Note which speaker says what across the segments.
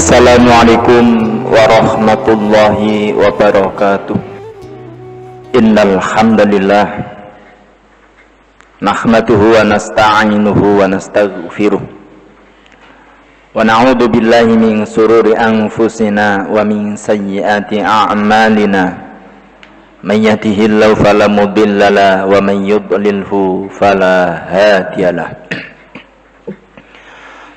Speaker 1: Assalamualaikum warahmatullahi wabarakatuh. Innal hamdalillah nahmaduhu wa nasta'inuhu wa nastaghfiruh wa na'udzu billahi min shururi anfusina wa min sayyiati a'malina. May yahdihillahu fala mudilla lahu wa may yudlilhu fala hadiyalah.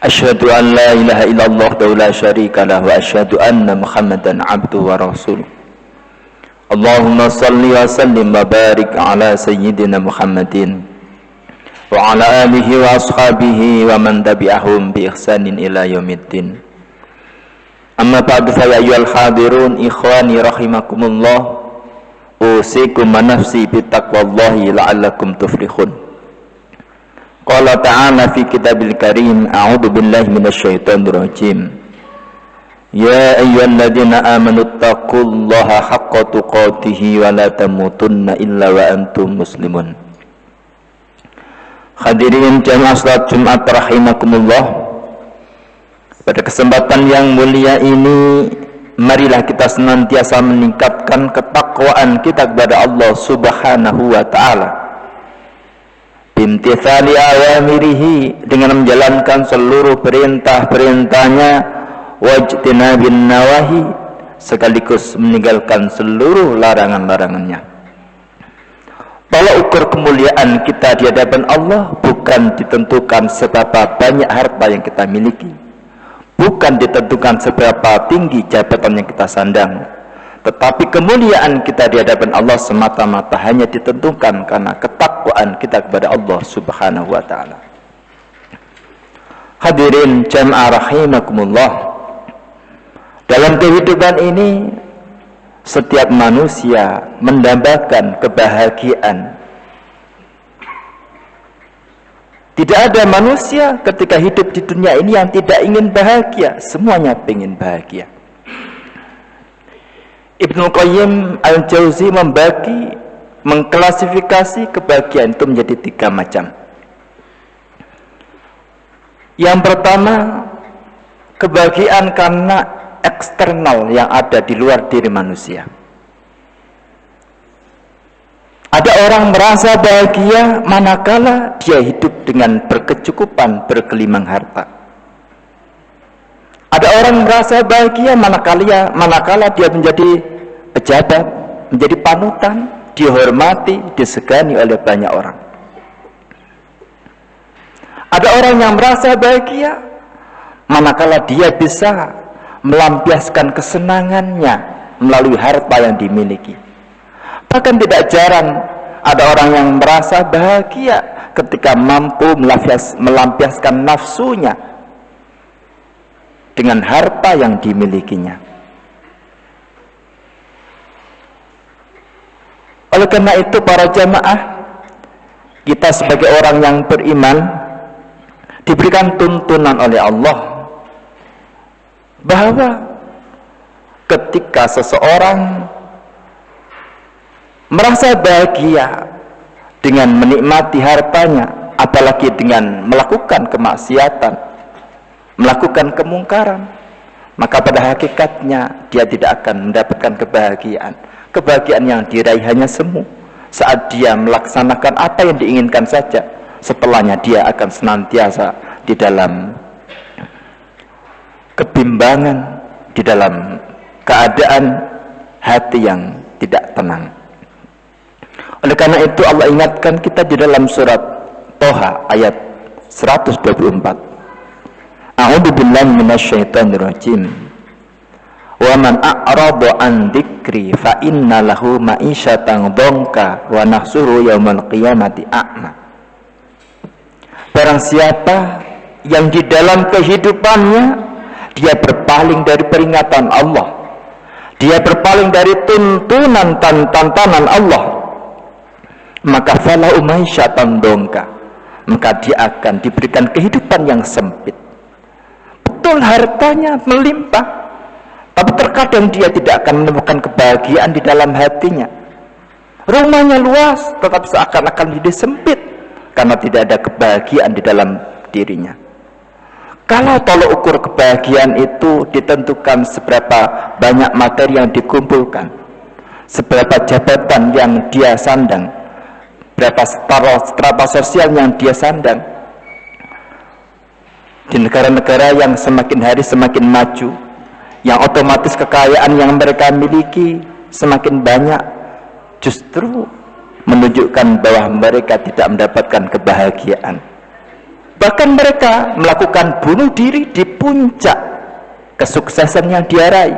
Speaker 1: Asyhadu an la ilaha illallah wa la syarika lahu wa asyhadu anna Muhammadan abduhu wa rasuluh. Allahumma salli wa sallim wa barik ala sayyidina Muhammadin wa ala alihi wa ashabihi wa man tabi'ahum bi ihsanin ila yaumiddin. Amma ba'du fa ya ayyuhal hadirun ikhwani rahimakumullah, usikum wa nafsi bi taqwallahi la'allakum tuflihun. Qala ta'ala fi kitabil karim, a'udzu billahi minasyaitonir rajim. Ya ayyuhalladzina amanu taqullaha haqqa tuqatih wa la tamutunna illa wa antum muslimun. Hadirin jamaah salat Jumat rahimakumullah. Pada kesempatan yang mulia ini, marilah kita senantiasa meningkatkan ketakwaan kita kepada Allah Subhanahu wa taala. Bimtithali awamirihi, dengan menjalankan seluruh perintah-perintahnya, wajtinabin nawahi, sekaligus meninggalkan seluruh larangan-larangannya. Tolak ukur kemuliaan kita di hadapan Allah bukan ditentukan seberapa banyak harta yang kita miliki, bukan ditentukan seberapa tinggi jabatan yang kita sandang, tetapi kemuliaan kita di hadapan Allah semata-mata hanya ditentukan karena ketakwaan kita kepada Allah Subhanahu wa ta'ala. Hadirin jamaah rahimakumullah, dalam kehidupan ini setiap manusia mendambakan kebahagiaan. Tidak ada manusia ketika hidup di dunia ini yang tidak ingin bahagia, semuanya ingin bahagia. Ibnu Qayyim al-Jauzi mengklasifikasi kebahagiaan itu menjadi 3 macam. Yang pertama, kebahagiaan karena eksternal yang ada di luar diri manusia. Ada orang merasa bahagia manakala dia hidup dengan berkecukupan, bergelimang harta. Ada orang merasa bahagia manakala dia menjadi pejabat, menjadi panutan, dihormati, disegani oleh banyak orang. Ada orang yang merasa bahagia manakala dia bisa melampiaskan kesenangannya melalui harta yang dimiliki. Bahkan tidak jarang ada orang yang merasa bahagia ketika mampu melampiaskan nafsunya dengan harta yang dimilikinya. Oleh karena itu para jamaah, kita sebagai orang yang beriman diberikan tuntunan oleh Allah bahwa ketika seseorang merasa bahagia dengan menikmati hartanya, apalagi dengan melakukan kemaksiatan, melakukan kemungkaran, maka pada hakikatnya dia tidak akan mendapatkan kebahagiaan. Kebahagiaan yang diraih hanya semu saat dia melaksanakan apa yang diinginkan saja. Setelahnya dia akan senantiasa di dalam kebimbangan, di dalam keadaan hati yang tidak tenang. Oleh karena itu Allah ingatkan kita di dalam surat Toha ayat 124. A'udzu billahi minasyaitonir rajim. Wa man a'rada an dzikri fa inna lahu ma'isyatan dhanka wa nahsuru yaumal qiyamati a'ma. Barang siapa yang di dalam kehidupannya dia berpaling dari peringatan Allah, dia berpaling dari tuntunan tantangan Allah, maka falahu ma'isyatan dhanka, maka dia akan diberikan kehidupan yang sempit. Betul hartanya melimpah, tapi terkadang dia tidak akan menemukan kebahagiaan di dalam hatinya. Rumahnya luas, tetapi seakan-akan hidup sempit karena tidak ada kebahagiaan di dalam dirinya. Kalau tolok ukur kebahagiaan itu ditentukan seberapa banyak materi yang dikumpulkan, seberapa jabatan yang dia sandang, berapa strata sosial yang dia sandang. Di negara-negara yang semakin hari semakin maju, yang otomatis kekayaan yang mereka miliki semakin banyak, justru menunjukkan bahwa mereka tidak mendapatkan kebahagiaan. Bahkan mereka melakukan bunuh diri di puncak kesuksesan yang dia raih,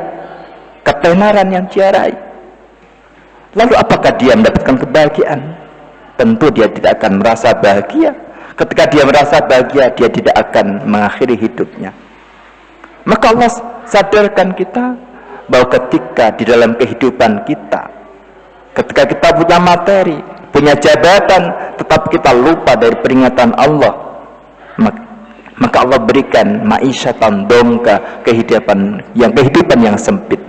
Speaker 1: ketenaran yang dia raih. Lalu apakah dia mendapatkan kebahagiaan? Tentu dia tidak akan merasa bahagia. Ketika dia merasa bahagia, dia tidak akan mengakhiri hidupnya. Maka Allah sadarkan kita bahwa ketika di dalam kehidupan kita, ketika kita punya materi, punya jabatan, tetap kita lupa dari peringatan Allah, maka Allah berikan ma'isyatan dongka, kehidupan yang sempit.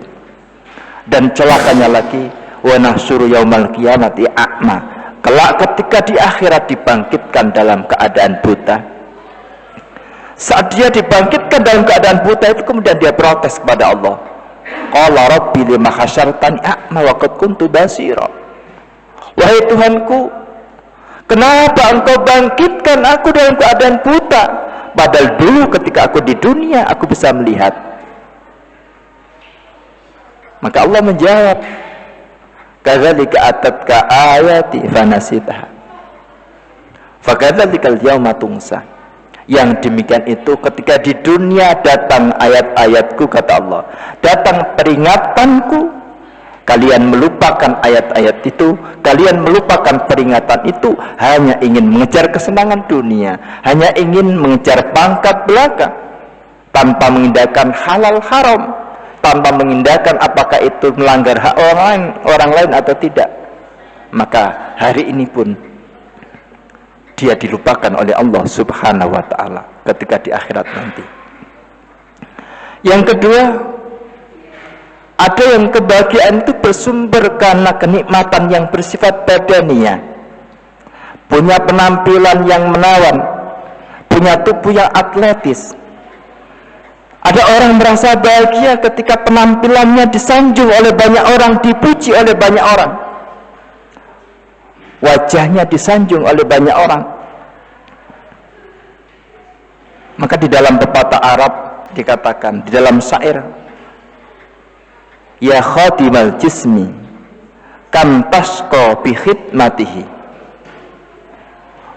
Speaker 1: Dan celakanya lagi, wa nahsyuru yaumal qiyamati a'ma, kelak ketika di akhirat dibangkitkan dalam keadaan buta. Saat dia dibangkitkan dalam keadaan buta itu, kemudian dia protes kepada Allah, qala rabbi lima hasyartani a'ma wa qad kuntu basira. Wahai Tuhanku, kenapa engkau bangkitkan aku dalam keadaan buta, padahal dulu ketika aku di dunia aku bisa melihat. Maka Allah menjawab, kadzalika atatka ayati fanasitaha fakadzalikal yauma tunsa. Yang demikian itu ketika di dunia datang ayat-ayatku, kata Allah, datang peringatanku, kalian melupakan ayat-ayat itu, kalian melupakan peringatan itu, hanya ingin mengejar kesenangan dunia, hanya ingin mengejar pangkat belaka, tanpa mengindahkan halal haram, tanpa mengindahkan apakah itu melanggar hak orang lain atau tidak. Maka hari ini pun dia dilupakan oleh Allah Subhanahu wa ta'ala ketika di akhirat nanti. Yang kedua, ada yang kebahagiaan itu bersumber karena kenikmatan yang bersifat badania, punya penampilan yang menawan, punya tubuh yang atletis. Ada orang merasa bahagia ketika penampilannya disanjung oleh banyak orang, dipuji oleh banyak orang, wajahnya disanjung oleh banyak orang. Maka di dalam pepatah Arab dikatakan, di dalam syair, ya khatimal jismi kam tashqa bi khidmatihi,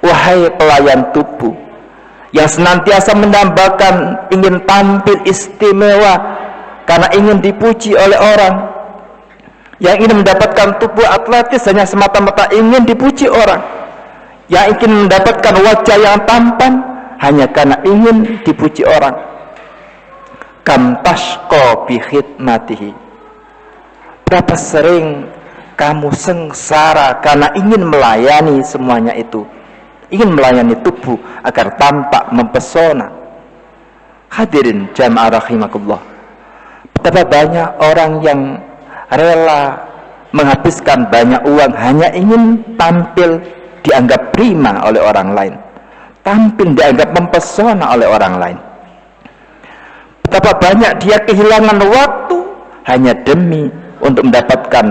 Speaker 1: wahai pelayan tubuh yang senantiasa menambahkan ingin tampil istimewa karena ingin dipuji oleh orang, yang ingin mendapatkan tubuh atletis hanya semata-mata ingin dipuji orang, yang ingin mendapatkan wajah yang tampan hanya karena ingin dipuji orang. Kam tashqa bi khidmatihi, berapa sering kamu sengsara karena ingin melayani semuanya itu, ingin melayani tubuh agar tampak mempesona. Hadirin jamaah rahimakumullah, betapa banyak orang yang rela menghabiskan banyak uang hanya ingin tampil dianggap prima oleh orang lain, tampil dianggap mempesona oleh orang lain. Betapa banyak dia kehilangan waktu hanya demi untuk mendapatkan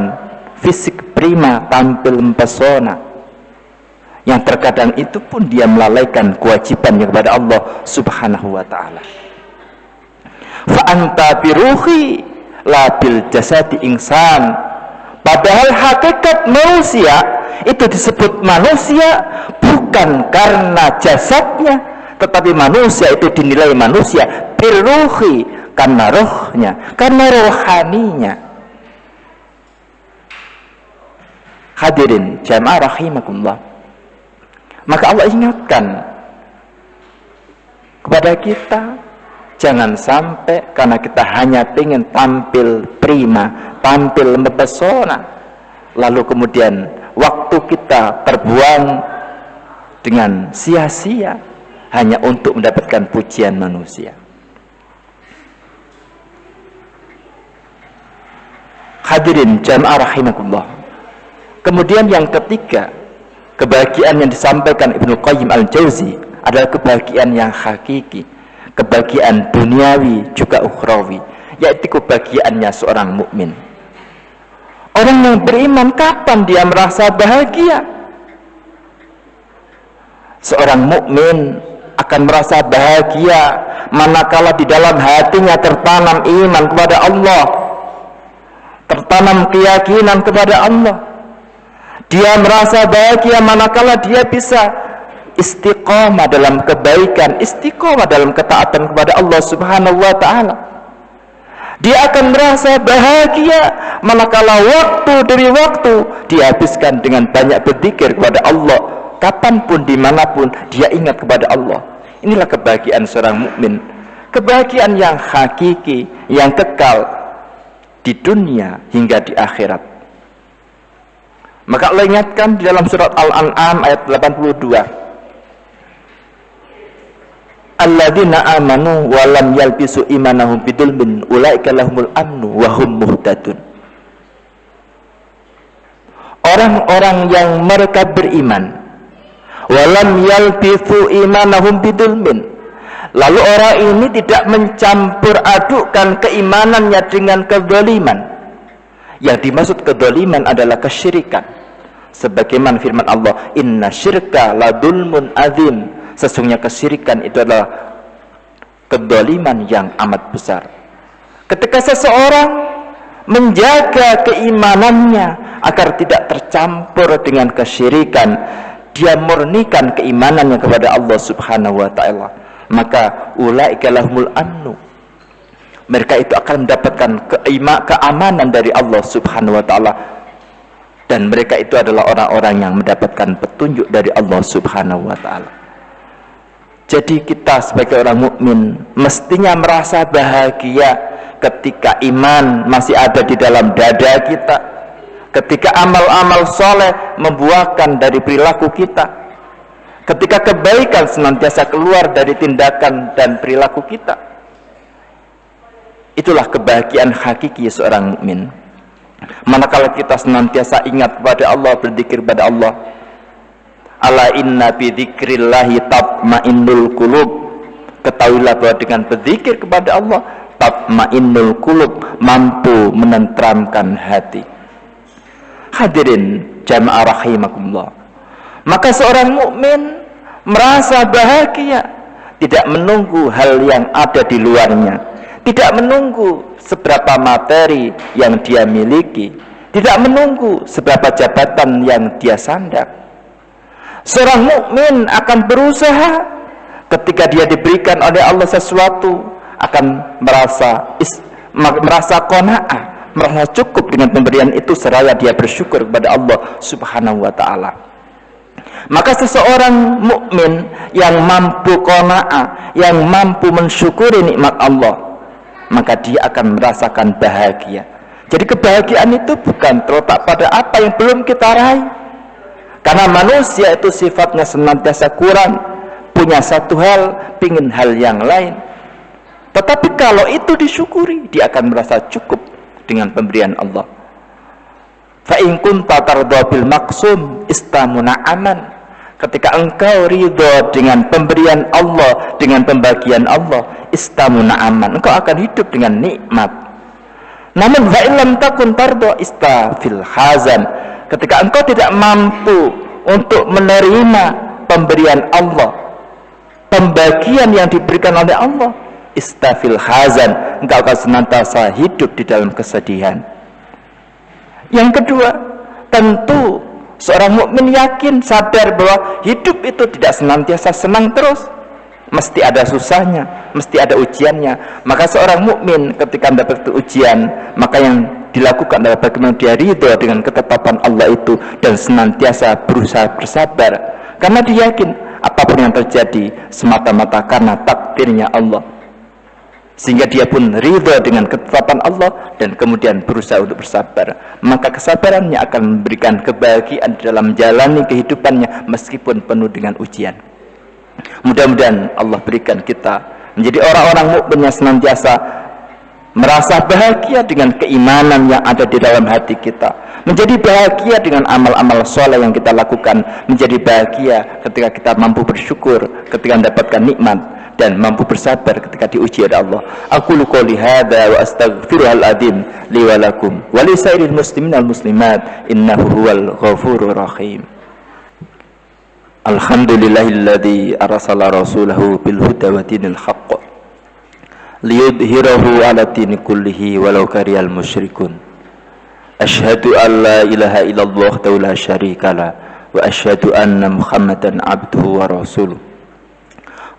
Speaker 1: fisik prima, tampil mempesona, yang terkadang itu pun dia melalaikan kewajibannya kepada Allah Subhanahu wa ta'ala. Fa anta biruhi la bil jasadi insan, padahal hakikat manusia itu disebut manusia bukan karena jasadnya, tetapi manusia itu dinilai manusia biruhi karena rohnya, karena rohaninya. Hadirin jamaah rahimakumullah, maka Allah ingatkan kepada kita, jangan sampai karena kita hanya ingin tampil prima, tampil mempesona, lalu kemudian waktu kita terbuang dengan sia-sia hanya untuk mendapatkan pujian manusia. Hadirin jamaah rahimakumullah, kemudian yang ketiga, kebahagiaan yang disampaikan Ibnu Qayyim al-Jauzi adalah kebahagiaan yang hakiki, kebahagiaan duniawi juga ukhrawi, yaitu kebahagiaannya seorang mukmin. Orang yang beriman kapan dia merasa bahagia? Seorang mukmin akan merasa bahagia manakala di dalam hatinya tertanam iman kepada Allah, tertanam keyakinan kepada Allah. Dia merasa bahagia manakala dia bisa istiqomah dalam kebaikan, istiqomah dalam ketaatan kepada Allah Subhanahu wa ta'ala. Dia akan merasa bahagia manakala waktu demi waktu dihabiskan dengan banyak berzikir kepada Allah, kapanpun dimanapun dia ingat kepada Allah. Inilah kebahagiaan seorang mukmin, kebahagiaan yang hakiki, yang kekal di dunia hingga di akhirat. Maka Allah ingatkan di dalam surat Al-An'am ayat 82, alladzina amanu wa lam yalbisu imanahum bidzulmin ulaika lahumul amnu wa hum muhtadun. Orang-orang yang mereka beriman wa lam yalbisu imanahum bidzulmin, lalu orang ini tidak mencampur adukkan keimanannya dengan kezaliman. Yang dimaksud kezaliman adalah kesyirikan. Sebagaimana firman Allah, inna syirka la dzulmun azim, sesungguhnya kesyirikan itu adalah kezaliman yang amat besar. Ketika seseorang menjaga keimanannya agar tidak tercampur dengan kesyirikan, dia murnikan keimanannya kepada Allah Subhanahu wa ta'ala, maka ulaika lahumul amnu, mereka itu akan mendapatkan keamanan dari Allah Subhanahu wa ta'ala, dan mereka itu adalah orang-orang yang mendapatkan petunjuk dari Allah Subhanahu wa ta'ala. Jadi kita sebagai orang mukmin mestinya merasa bahagia ketika iman masih ada di dalam dada kita, ketika amal-amal soleh membuahkan dari perilaku kita, ketika kebaikan senantiasa keluar dari tindakan dan perilaku kita. Itulah kebahagiaan hakiki seorang mukmin. Manakala kita senantiasa ingat kepada Allah, berzikir kepada Allah. Ala inna bi dzikrillahi tatmainnul qulub. Ketahuilah bahwa dengan berzikir kepada Allah, tatmainnul qulub, mampu menenteramkan hati. Hadirin jamaah rahimakumullah. Maka seorang mukmin merasa bahagia, tidak menunggu hal yang ada di luarnya, tidak menunggu seberapa materi yang dia miliki, tidak menunggu seberapa jabatan yang dia sandang. Seorang mukmin akan berusaha ketika dia diberikan oleh Allah sesuatu, akan merasa qanaah, merasa cukup dengan pemberian itu seraya dia bersyukur kepada Allah Subhanahu wa ta'ala. Maka seseorang mukmin yang mampu qanaah, yang mampu mensyukuri nikmat Allah, maka dia akan merasakan bahagia. Jadi kebahagiaan itu bukan terletak pada apa yang belum kita raih, karena manusia itu sifatnya senantiasa kurang, punya satu hal, pingin hal yang lain. Tetapi kalau itu disyukuri, dia akan merasa cukup dengan pemberian Allah. Fa in kunta tardha bil maqsum istamuna aman. Ketika engkau ridho dengan pemberian Allah, dengan pembagian Allah, istamuna aman, engkau akan hidup dengan nikmat. Namun fa illam takun tardha istafil hazan. Ketika engkau tidak mampu untuk menerima pemberian Allah, pembagian yang diberikan oleh Allah, istafil hazan, engkau akan senantiasa hidup di dalam kesedihan. Yang kedua, tentu seorang mukmin yakin, sadar bahwa hidup itu tidak senantiasa senang terus, mesti ada susahnya, mesti ada ujiannya. Maka seorang mukmin ketika mendapat ujian, maka yang dilakukan adalah bagaimana dia ridho dengan ketetapan Allah itu dan senantiasa berusaha bersabar, karena dia yakin apapun yang terjadi semata-mata karena takdirnya Allah, sehingga dia pun ridho dengan ketetapan Allah dan kemudian berusaha untuk bersabar. Maka kesabarannya akan memberikan kebahagiaan dalam menjalani kehidupannya meskipun penuh dengan ujian. Mudah-mudahan Allah berikan kita menjadi orang-orang mukmin yang senantiasa merasa bahagia dengan keimanan yang ada di dalam hati kita, menjadi bahagia dengan amal-amal soleh yang kita lakukan, menjadi bahagia ketika kita mampu bersyukur ketika mendapatkan nikmat, dan mampu bersabar ketika diuji oleh Allah. Aqulu qouli hadza wa astaghfirullahal azim li wa lakum wa li sairil muslimin wal muslimat innahu huwal ghafurur rahim. Alhamdulillahilladzi arsala rasulahu bil huda wa dinil haqq liyudhhirahu 'ala dini kullihi walau karihal musyrikun. Asyhadu an la ilaha illallah wa la syarikalah wa asyhadu anna Muhammadan abduhu wa rasuluh.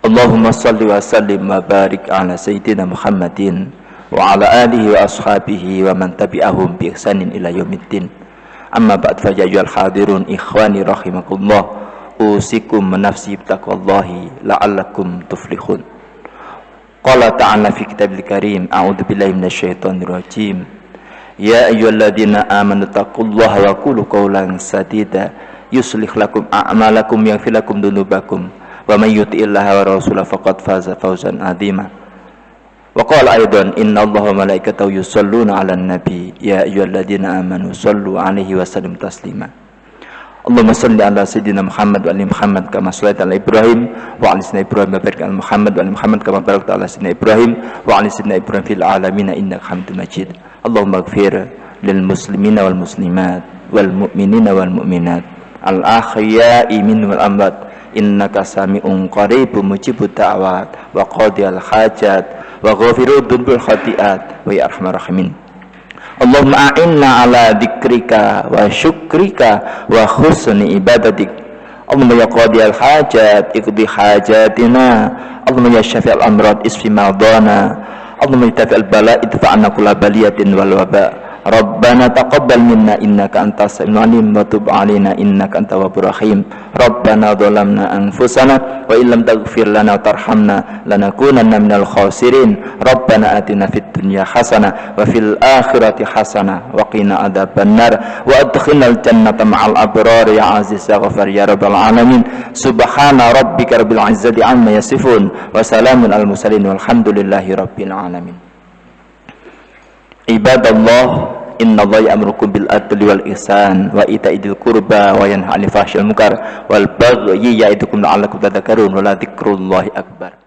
Speaker 1: Allahumma salli wa sallim wa barik ala sayyidina Muhammadin wa ala alihi wa ashabihi wa man tabi'ahum bi ihsanin ila yaumiddin. Amma ba'd, fa ya ayyuhal hadirun ikhwani rahimakumullah, usikum nafsi bittaqwallahi la'allakum tuflihun. Qala ta'ala fi kitabil karim, a'udzu billahi minasyaitonir rajim. Ya ayyuhalladzina amanu taqullaha wa qulu qawlan sadida yuslih lakum a'malakum yaghfir lakum dzunubakum wa may yuti'illaha wa rasulahu faqad faza fawzan 'azima. Wa qala aidan innallaha wa malaikatahu yusholluna 'alan nabi ya ayyuhalladzina amanu shallu 'alaihi wa sallimu taslima. Allahumma shalli 'ala sayyidina Muhammad wa ali Muhammad kama shallaita 'ala Ibrahim wa 'ala sayyidina Ibrahim wa barik 'ala Muhammad wa ali Muhammad kama barakta 'ala sayyidina Ibrahim wa 'ala sayyidina Ibrahim fil 'alamin innaka Hamidum Majid. Allahumma ighfir lil muslimina wal muslimat wal mu'minina wal mu'minat al ahya'i minhum wal amwat innaka sami'un qaribun mujibud da'wat wa qadiyal hajat wa ghafirud dzunbil khati'at wa ya arhamar rahimin. Allahumma a'inna ala dzikrika wa syukrika wa husni ibadatik. Allahumma ya qadiyal hajat iqdi hajatina. Allahumma ya syafi'al amrad isfi madana. Allahumma ya dafi'al bala idfa'na kulla baliyatin wal waba. Rabbana taqabbal minna innaka antas samiul alim wa tub 'alaina innaka antat tawwabur rahim. Rabbana dhalamna anfusana wa illam taghfir lana wa tarhamna lanakunanna minal khasirin. Rabbana atina fid dunya hasanah wa fil akhirati hasanah wa qina adzabannar wa adkhilnal jannata ma'al abrar ya aziz ya ghafar ya rabbal alamin. Subhana rabbika rabbil izzati amma yasifun wa salamun al mursalin walhamdulillahi rabbil alamin. Ibadallah, innallaha ya'murukum bil adli wal ihsan wa ita'i dzil qurba wa yanha 'anil fahsya'i wal munkar wal bagyi ya'idukum la'allakum tadhakkarun wa la dzikrullahi akbar.